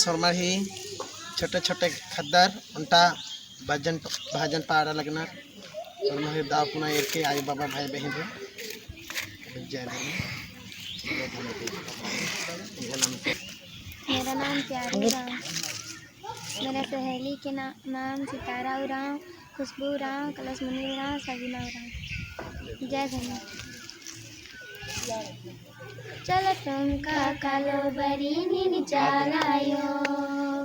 सोरमाही छोटे छोटे खद्दर उल्टा भजन भजन पारा लगना सोरमाही दाव पुना के आई बाबा भाई बहन जय मेरा नाम प्यारी उरांव। मेरा सहेली के नाम सितारा उरांव, खुशबू उरांव, कलश मुनि उरांव, सगीना उरांव। जय धन्यवाद। चल तुम का कालो बरी नीनी चालायो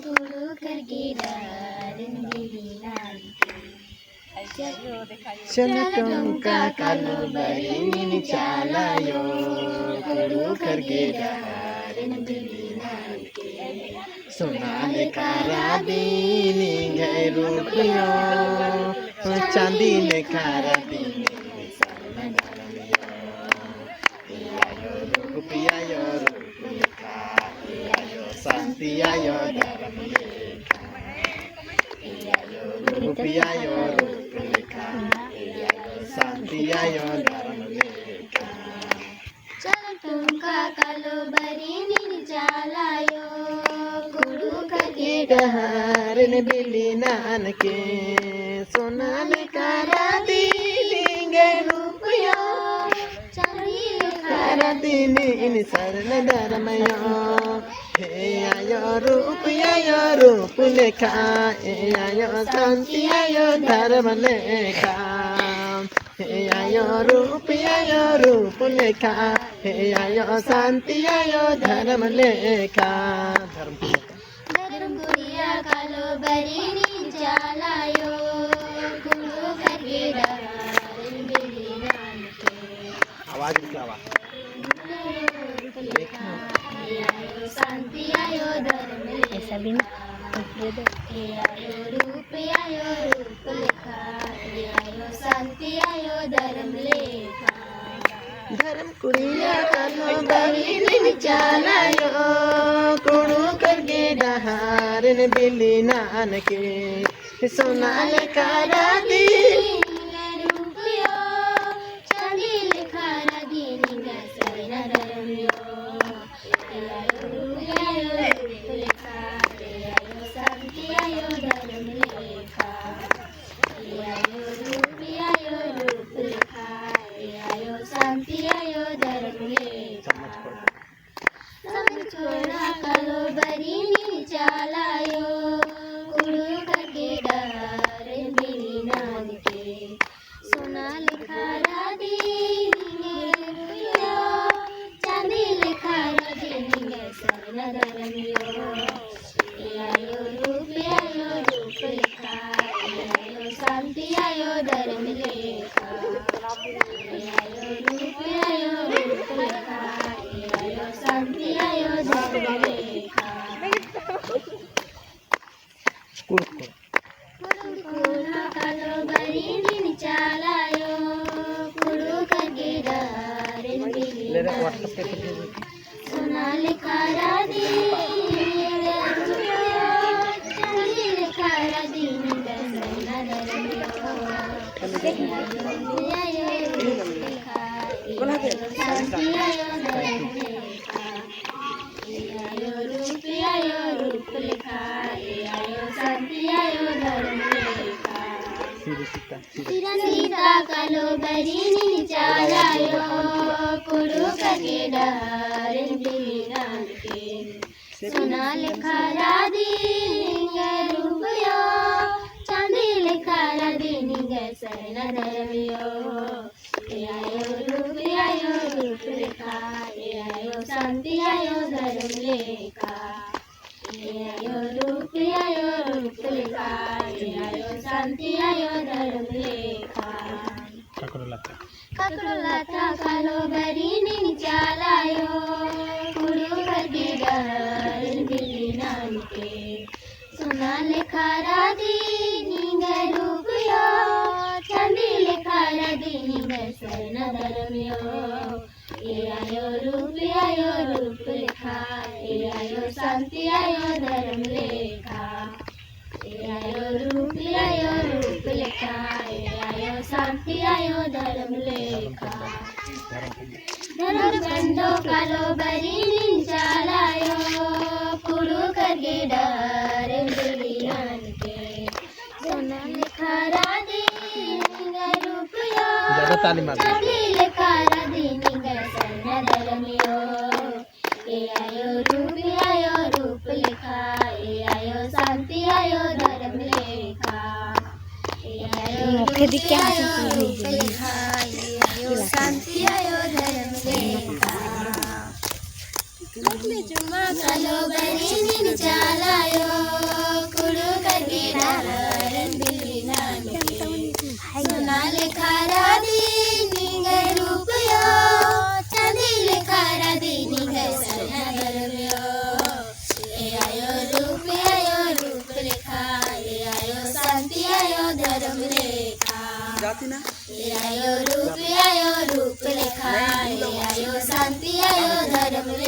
गुरु कर गिरार चल तुम का कालो बरी नीनी चालायो गुरु कर गिरार सोनाले कारा दीनी गए रुपयो चांदी ने कारा दीनी रुपया यो शांति आयो रुपया यो शांति आयो चल तुम का कालो बरी नीनी चालायो गुरु का डहार ने बिली नान के सोनाले कारा दीनी रुपयो चांदी कारा दीनी इन सरल धर्मयो हे आयो रुपया यो रूप लेखा हे आयो शांति आयो धर्म लेखा हे आयो रुपया यो रूप लेखा हे आयो शांति आयो धर्म लेखा धर्म गुड़िया कालो बरी नीनी चालायो गुरु कर गिरार बिली नान के आवाज क्या आवाज शांति आयो धर्म ऐसा भी आयो रूप लेखा आयो शांति आयो धर्म लेखा धर्म कुड़िया कालो बरी नीनी चालायो कुड़ू करके डहारन बिली नान के सोनाले कारा दी रूपयो चांदी लेखा दीनी गसना धर्मयो आयो रूप लेखा आयो शांति आयो धर्म लेखा आयो रूप लेखा आयो शांति आयो धर्म लेखा समझ छोड़ा कालो बरी नीनी चालायो कुड़ू करके डर बिली नान के सोना लिखा राधी रुपयो चांदी लिखा राधी सरना धर्मियो आयो रूप लिखा आयो शांति आयो धर्म लेखा आयो रूप लिखा आयो शांति आयो धर्म लेखा कालो बरी नीनी चालायो कुड़ू करके डर सोना लिखा राधी चांदी लिखा राधी सरना धर्मियो आयो लिखा शांति आयो धर्म लेखा आयो रूप लिखा आयो शांति आयो धर्म लेखा सीता कालो बरी नीनी चालायो कुड़ू करके डर बिली नान के सोना लिखा राधी रुपयो चांदी लिखा राधी सरना धर्मियो आयो रूप लिखा आयो शांति आयो धर्म लेखा आयो रूप लिखा आयो शांति आयो धर्म लेखा ककड़ोलाता कालो बरी नीनी चालायो कुड़ू करके डर बिली नान के सोना लिखा राधी रुपयो चांदी लिखा राधी सरना धर्मियो आयो रूप लिखा आयो शांति आयो धर्म लेखा आयो रूप लिखा आयो शांति आयो धर्म लेखा धर्म कंडो कालो बरी नीनी चालायो कुड़ू करके डार बिलियान के सोना लिखा राधी रुपया ज्यादा ताली मार चांदी लिखा राधी निगर सरना धर्मियो ए आयो रूप लिखा ए आयो शांति आयो धर्म लेखा ए आयो रूप लिखा ए आयो शांति आयो धर्म लेखा चुम्मा कालो बनी चालायो कुड़ो करके डारन बिलियान के सोना लिखा राधी निगर रुपया चांदी लिखा राधी निगर सरना धर्मियो ए आयो रूप लिखा ए आयो शांति आयो धर्म लेखा ए आयो रूप लिखा ए आयो शांति आयो धर्म लेखा।